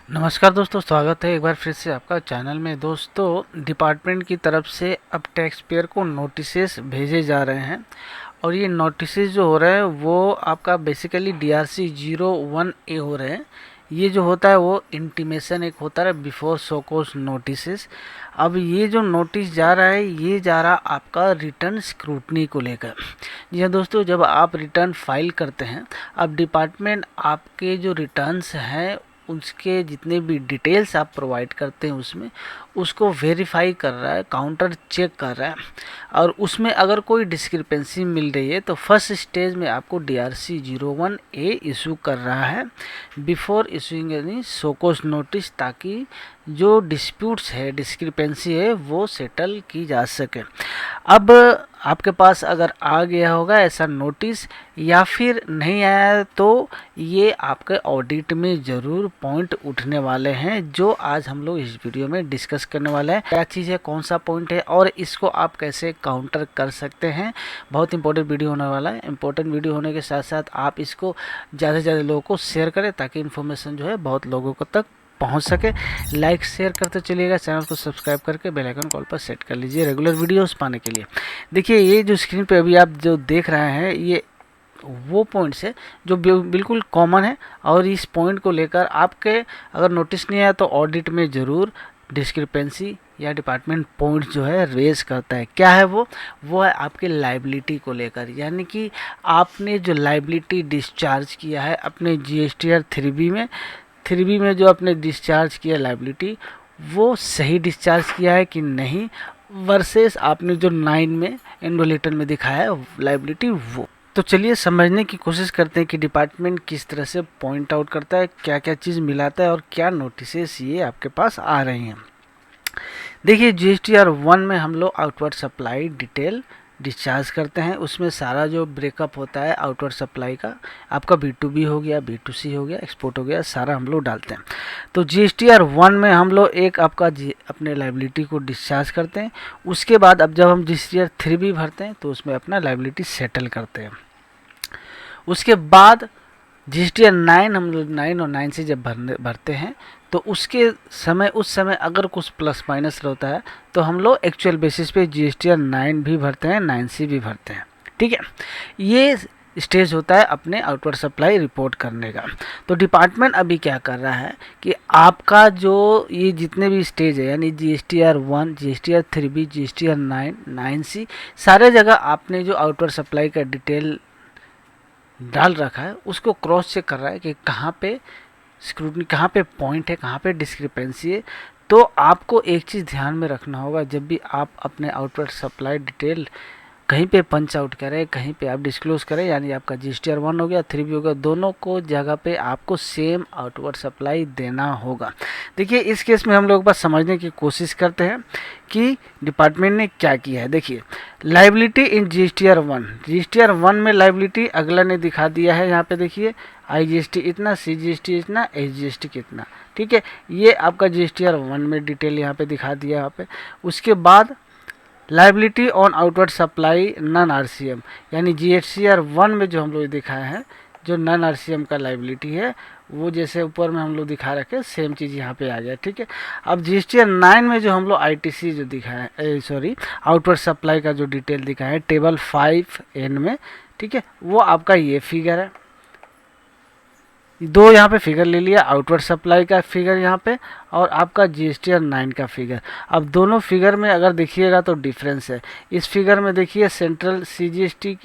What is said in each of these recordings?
नमस्कार दोस्तों, स्वागत है एक बार फिर से आपका चैनल में। दोस्तों, डिपार्टमेंट की तरफ से अब टैक्स पेयर को नोटिसेस भेजे जा रहे हैं और ये नोटिसेस जो हो रहे हैं वो आपका बेसिकली DRC 01A हो रहे हैं। ये जो होता है वो इंटीमेशन एक होता है बिफोर सोकोस नोटिसेस। अब ये जो नोटिस जा रहा है ये जा रहा आपका रिटर्न स्क्रूटनी को लेकर। जी हाँ दोस्तों, जब आप रिटर्न फाइल करते हैं, अब डिपार्टमेंट आपके जो रिटर्न्स हैं उसके जितने भी डिटेल्स आप प्रोवाइड करते हैं उसमें उसको वेरीफाई कर रहा है, काउंटर चेक कर रहा है और उसमें अगर कोई डिस्क्रिपेंसी मिल रही है तो फर्स्ट स्टेज में आपको DRC 01A इशू कर रहा है बिफोर इशूइंग एनी सोकोस नोटिस, ताकि जो डिस्प्यूट्स है, डिस्क्रिपेंसी है, वो सेटल की जा सके। अब आपके पास अगर आ गया होगा ऐसा नोटिस या फिर नहीं आया तो ये आपके ऑडिट में ज़रूर पॉइंट उठने वाले हैं, जो आज हम लोग इस वीडियो में डिस्कस करने वाले हैं। क्या चीज़ है, कौन सा पॉइंट है और इसको आप कैसे काउंटर कर सकते हैं। बहुत इंपॉर्टेंट वीडियो होने वाला है। इंपॉर्टेंट वीडियो होने के साथ साथ आप इसको ज़्यादा से ज़्यादा लोगों को शेयर करें ताकि इन्फॉर्मेशन जो है बहुत लोगों को तक पहुंच सके। लाइक शेयर करते चलिएगा, चैनल को सब्सक्राइब करके बेल आइकन कॉल पर सेट कर लीजिए रेगुलर वीडियोस पाने के लिए। देखिए, ये जो स्क्रीन पे अभी आप जो देख रहे हैं ये वो पॉइंट्स है जो बिल्कुल कॉमन है और इस पॉइंट को लेकर आपके अगर नोटिस नहीं आया तो ऑडिट में ज़रूर डिस्क्रिपेंसी या डिपार्टमेंट पॉइंट जो है रेज करता है। क्या है वो है आपके लाइबिलिटी को लेकर, यानी कि आपने जो लाइबिलिटी डिस्चार्ज किया है अपने GSTR 3B में जो आपने डिस्चार्ज किया लाइबिलिटी, वो सही डिस्चार्ज किया है कि नहीं, वर्सेस आपने जो 9 में एनुअल रिटर्न में दिखाया है लाइबिलिटी वो। तो चलिए समझने की कोशिश करते हैं कि डिपार्टमेंट किस तरह से पॉइंट आउट करता है, क्या क्या चीज़ मिलाता है और क्या नोटिसेस ये आपके पास आ रही हैं। देखिए, GSTR 1 में हम लोग आउटवर्ड सप्लाई डिटेल डिस्चार्ज करते हैं। उसमें सारा जो ब्रेकअप होता है आउटवर्ड सप्लाई का, आपका B2B हो गया, B2C हो गया, एक्सपोर्ट हो गया, सारा हम लोग डालते हैं। तो GSTR 1 में हम लोग एक आपका अपने लाइबिलिटी को डिस्चार्ज करते हैं। उसके बाद अब जब हम GSTR 3B भरते हैं तो उसमें अपना लाइबिलिटी सेटल करते हैं। उसके बाद GSTR 9 हम लोग 9 और 9 से जब भरते हैं तो उस समय अगर कुछ प्लस माइनस रहता है तो हम लोग एक्चुअल बेसिस पे GSTR 9 भी भरते हैं, 9C भी भरते हैं। ठीक है, ये स्टेज होता है अपने आउटवर्ड सप्लाई रिपोर्ट करने का। तो डिपार्टमेंट अभी क्या कर रहा है कि आपका जो ये जितने भी स्टेज है, यानी GSTR 1, GSTR 3B, GSTR 9, 9C, सारे जगह आपने जो आउटवर्ड सप्लाई का डिटेल डाल रखा है उसको क्रॉस चेक कर रहा है कि कहाँ पे स्क्रूटनी, कहाँ पे पॉइंट है, कहाँ पे डिस्क्रिपेंसी है। तो आपको एक चीज़ ध्यान में रखना होगा, जब भी आप अपने आउटवर्ड सप्लाई डिटेल कहीं पे पंच आउट करें, कहीं पे आप डिस्क्लोज करें, यानी आपका GSTR 1 हो गया, 3B हो गया, दोनों को जगह पे आपको सेम आउटवर्ड सप्लाई देना होगा। देखिए, इस केस में हम लोग बस समझने की कोशिश करते हैं कि डिपार्टमेंट ने क्या किया है। देखिए, लाइबिलिटी इन GSTR 1 में लाइबिलिटी अगला ने दिखा दिया है। यहाँ पे देखिए, IGST इतना, CGST इतना, SGST कितना। ठीक है, ये आपका GSTR 1 में डिटेल यहाँ पे दिखा दिया यहाँ पे। उसके बाद liability on outward supply non RCM, यानी GSTR 1 में जो हम लोग दिखाए हैं जो नॉन RCM का लाइबिलिटी है, वो जैसे ऊपर में हम लोग दिखा रखे सेम चीज़ यहाँ पे आ गया। ठीक है, अब GSTR 9 में जो हम लोग ITC जो दिखाया है, आउटवर्ड सप्लाई का जो डिटेल दिखाया है टेबल 5N में, ठीक है, वो आपका ये फिगर है। दो यहाँ पे फिगर ले लिया, आउटवर्ड सप्लाई का फिगर यहाँ पे और आपका GSTR 9 का फिगर। अब दोनों फिगर में अगर देखिएगा तो डिफरेंस है। इस फिगर में देखिए सेंट्रल CGST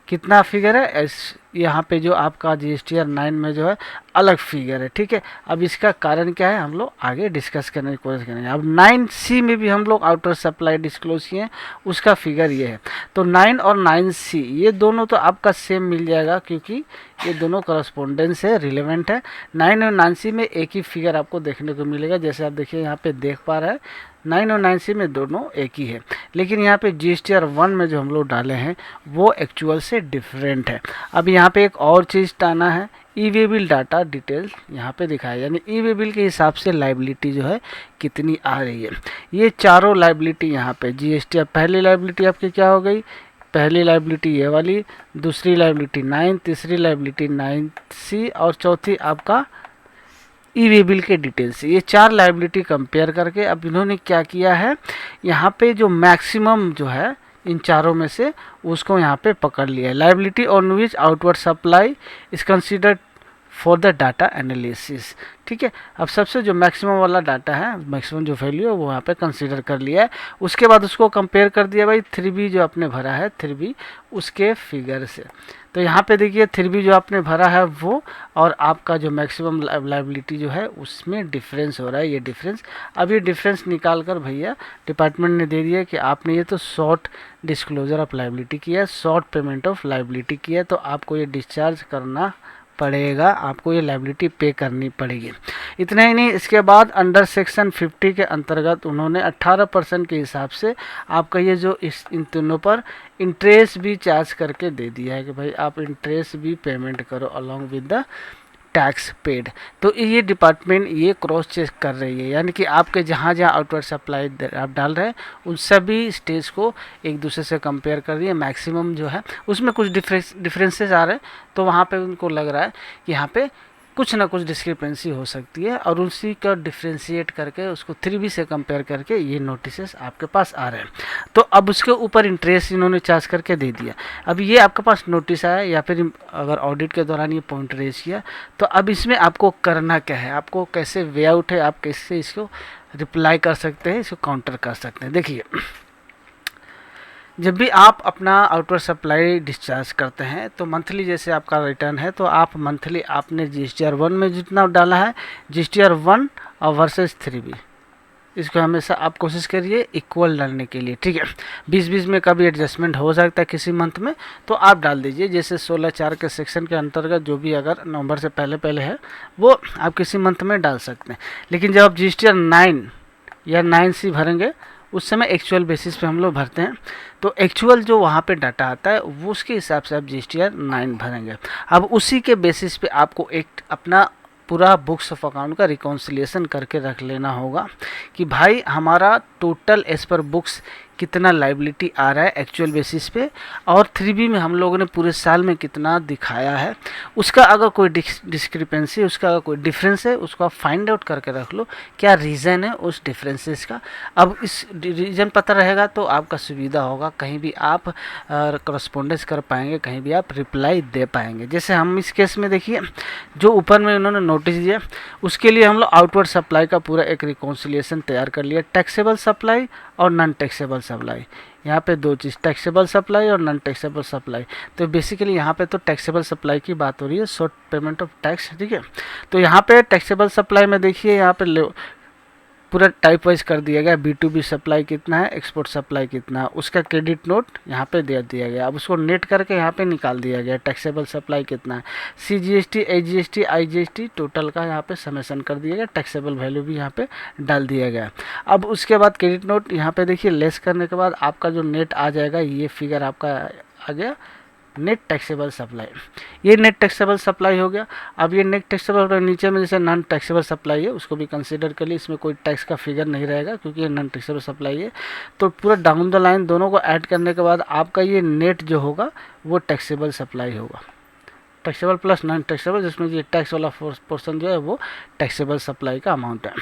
कितना फिगर है, यहाँ पे जो आपका GSTR 9 में जो है अलग फिगर है। ठीक है, अब इसका कारण क्या है हम लोग आगे डिस्कस करने की कोशिश करेंगे। अब 9C में भी हम लोग आउटर सप्लाई डिस्क्लोज किए, उसका फिगर ये है। तो 9 और 9C ये दोनों तो आपका सेम मिल जाएगा क्योंकि ये दोनों करस्पोंडेंस है, रिलेवेंट है। 9 और 9C में एक ही फिगर आपको देखने को मिलेगा, जैसे आप देखिए यहाँ पे देख पा रहे हैं 9 और 9C में दोनों एक ही है। लेकिन यहाँ पे GSTR 1 में जो हम लोग डाले हैं वो एक्चुअल से डिफरेंट है। अब यहाँ पे एक और चीज़ टाना है, ई-वे बिल डाटा डिटेल यहाँ पे दिखाया, यानी ई-वे बिल के हिसाब से लाइबिलिटी जो है कितनी आ रही है। ये चारों लाइबिलिटी यहाँ पे GSTR, पहली लाइबिलिटी आपकी क्या हो गई, पहली लाइबिलिटी ये वाली, दूसरी लाइबिलिटी 9, तीसरी लाइबिलिटी 9C और चौथी आपका ई वे बिल के डिटेल्स। ये 4 लाइबिलिटी कंपेयर करके अब इन्होंने क्या किया है, यहाँ पे जो मैक्सिमम जो है इन चारों में से उसको यहाँ पे पकड़ लिया है। Liability on which outward supply is considered for the data analysis. ठीक है, अब सबसे जो मैक्सिमम वाला डाटा है, मैक्सिमम जो वैल्यू है वो यहाँ पे कंसीडर कर लिया है। उसके बाद उसको कंपेयर कर दिया भाई 3B जो आपने भरा है 3B उसके फिगर से। तो यहाँ पे देखिए 3B जो आपने भरा है वो और आपका जो मैक्सिमम लाइबिलिटी जो है उसमें डिफरेंस हो रहा है, ये डिफरेंस। अब ये डिफरेंस निकाल कर भैया डिपार्टमेंट ने दे दिया कि आपने ये तो शॉर्ट डिस्क्लोजर ऑफ लाइबिलिटी किया है, शॉर्ट पेमेंट ऑफ लाइबिलिटी किया है, तो आपको ये डिस्चार्ज करना पड़ेगा, आपको ये लाइबिलिटी पे करनी पड़ेगी। इतना ही नहीं, इसके बाद अंडर सेक्शन 50 के अंतर्गत उन्होंने 18% के हिसाब से आपका ये जो इन तीनों पर इंटरेस्ट भी चार्ज करके दे दिया है कि भाई आप इंटरेस्ट भी पेमेंट करो along with the tax paid. तो ये डिपार्टमेंट ये क्रॉस चेक कर रही है, यानी कि आपके जहाँ जहाँ आउटवर्ड सप्लाई आप डाल रहे हैं उन सभी स्टेज को एक दूसरे से कंपेयर कर रही है। मैक्सिमम जो है उसमें कुछ डिफरेंसेस आ रहे हैं, तो वहाँ पे उनको लग रहा है कि यहाँ पे कुछ ना कुछ डिस्क्रिपेंसी हो सकती है और उसी का डिफ्रेंशिएट करके उसको 3B से कंपेयर करके ये नोटिसेस आपके पास आ रहे हैं। तो अब उसके ऊपर इंटरेस्ट इन्होंने चार्ज करके दे दिया। अब ये आपके पास नोटिस आया या फिर अगर ऑडिट के दौरान ये पॉइंट रेज किया, तो अब इसमें आपको करना क्या है, आपको कैसे वे आउट है, आप कैसे इसको रिप्लाई कर सकते हैं, इसको काउंटर कर सकते हैं। देखिए, जब भी आप अपना आउटवर्ड सप्लाई डिस्चार्ज करते हैं तो मंथली जैसे आपका रिटर्न है, तो आप मंथली आपने GSTR 1 में जितना डाला है GSTR 1 और वर्सेस 3B इसको हमेशा आप कोशिश करिए इक्वल डालने के लिए। ठीक है, 20-20 में कभी एडजस्टमेंट हो सकता है किसी मंथ में, तो आप डाल दीजिए। जैसे 16(4) के सेक्शन के अंतर्गत जो भी अगर नवंबर से पहले पहले है वो आप किसी मंथ में डाल सकते हैं। लेकिन जब आप GSTR 9 या 9C भरेंगे उस समय एक्चुअल बेसिस पे हम लोग भरते हैं, तो एक्चुअल जो वहाँ पे डाटा आता है वो उसके हिसाब से आप GSTR 9 भरेंगे। अब उसी के बेसिस पे आपको एक अपना पूरा बुक्स ऑफ अकाउंट का रिकॉन्सिलिएशन करके रख लेना होगा कि भाई हमारा टोटल एज पर बुक्स कितना लाइबिलिटी आ रहा है एक्चुअल बेसिस पे, और 3B में हम लोगों ने पूरे साल में कितना दिखाया है। उसका अगर कोई डिस्क्रिपेंसी, उसका अगर कोई डिफरेंस है, उसको आप फाइंड आउट करके रख लो क्या रीज़न है उस डिफरेंसेस का। अब इस रीज़न पता रहेगा तो आपका सुविधा होगा, कहीं भी आप करस्पॉन्डेंस कर पाएंगे, कहीं भी आप रिप्लाई दे पाएंगे। जैसे हम इस केस में देखिए जो ऊपर में उन्होंने नोटिस दिया उसके लिए हम लोग आउटवर्ड सप्लाई का पूरा एक रिकॉन्सिलिएशन तैयार कर लिया, टैक्सेबल सप्लाई और नॉन टैक्सेबल सप्लाई। यहाँ पे दो चीज़, टैक्सेबल सप्लाई और नॉन टैक्सेबल सप्लाई। तो बेसिकली यहाँ पे तो टैक्सेबल सप्लाई की बात हो रही है, शॉर्ट पेमेंट ऑफ टैक्स। ठीक है, तो यहाँ पे टैक्सेबल सप्लाई में देखिए यहाँ पे पूरा टाइप वाइज कर दिया गया, B2B सप्लाई कितना है, एक्सपोर्ट सप्लाई कितना है, उसका क्रेडिट नोट यहाँ पे दे दिया गया। अब उसको नेट करके यहाँ पे निकाल दिया गया टैक्सेबल सप्लाई कितना है, CGST, AGST, IGST टोटल का यहाँ पे समेसन कर दिया गया, टैक्सेबल वैल्यू भी यहाँ पे डाल दिया गया। अब उसके बाद क्रेडिट नोट यहाँ पे देखिए लेस करने के बाद आपका जो नेट आ जाएगा, ये फिगर आपका आ गया नेट टैक्सेबल सप्लाई। ये नेट टैक्सेबल सप्लाई हो गया। अब ये नेट टैक्सेबल नीचे में जैसे नॉन टैक्सेबल सप्लाई है उसको भी कंसीडर कर लिए, इसमें कोई टैक्स का फिगर नहीं रहेगा क्योंकि ये नॉन टैक्सेबल सप्लाई है। तो पूरा डाउन द लाइन दोनों को ऐड करने के बाद आपका ये नेट जो होगा वो टैक्सेबल सप्लाई होगा, टैक्सेबल प्लस नॉन टैक्सेबल, जिसमें ये टैक्स वाला पोर्शन जो है वो टैक्सेबल सप्लाई का अमाउंट है।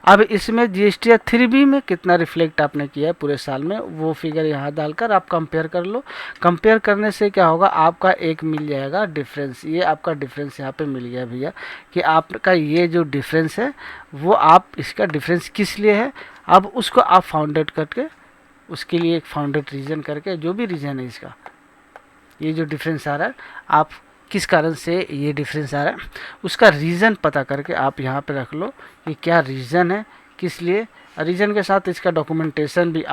अब इसमें GSTR 3B में कितना रिफ्लेक्ट आपने किया है पूरे साल में वो फिगर यहाँ डालकर आप कंपेयर कर लो। कंपेयर करने से क्या होगा, आपका एक मिल जाएगा डिफरेंस। ये आपका डिफरेंस यहाँ पे मिल गया भैया कि आपका ये जो डिफरेंस है वो आप इसका डिफरेंस किस लिए है, अब उसको आप फाउंडेड करके उसके लिए एक फाउंडेड रीज़न करके जो भी रीज़न है इसका, ये जो डिफरेंस आ रहा है आप किस कारण से ये डिफरेंस आ रहा है उसका रीज़न पता करके आप यहाँ पे रख लो कि क्या रीज़न है, किस लिए। रीज़न के साथ इसका डॉक्यूमेंटेशन भी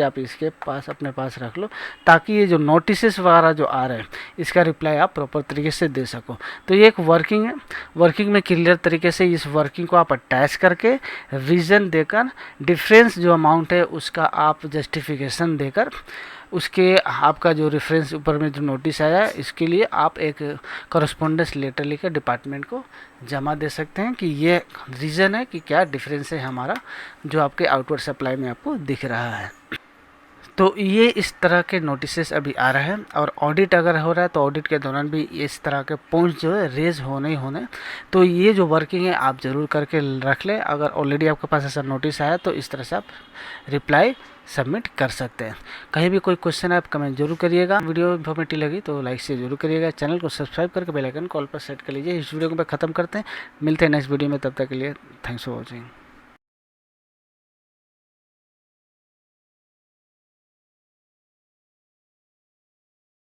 आप इसके पास अपने पास रख लो, ताकि ये जो नोटिसेस वगैरह जो आ रहे हैं इसका रिप्लाई आप प्रॉपर तरीके से दे सको। तो ये एक वर्किंग है, वर्किंग में क्लियर तरीके से इस वर्किंग को आप अटैच करके रीज़न देकर डिफरेंस जो अमाउंट है उसका आप जस्टिफिकेशन देकर उसके आपका जो रेफरेंस ऊपर में जो नोटिस आया है इसके लिए आप एक कॉरेस्पॉन्डेंस लेटर लेकर डिपार्टमेंट को जमा दे सकते हैं कि ये रीज़न है कि क्या डिफरेंस है हमारा जो आपके आउटवर्ड सप्लाई में आपको दिख रहा है। तो ये इस तरह के नोटिसेस अभी आ रहे हैं, और ऑडिट अगर हो रहा है तो ऑडिट के दौरान भी इस तरह के पॉइंट्स जो है रेज होने ही होने। तो ये जो वर्किंग है आप ज़रूर करके रख लें। अगर ऑलरेडी आपके पास ऐसा नोटिस आया तो इस तरह से आप रिप्लाई सबमिट कर सकते हैं। कहीं भी कोई क्वेश्चन है आप कमेंट जरूर करिएगा। वीडियो इन्फॉर्मेटिव लगी तो लाइक से जरूर करिएगा। चैनल को सब्सक्राइब करके बेल आइकन कॉल पर सेट कर लीजिए। इस वीडियो को खत्म करते हैं, मिलते हैं नेक्स्ट वीडियो में। तब तक के लिए थैंक्स फॉर वॉचिंग।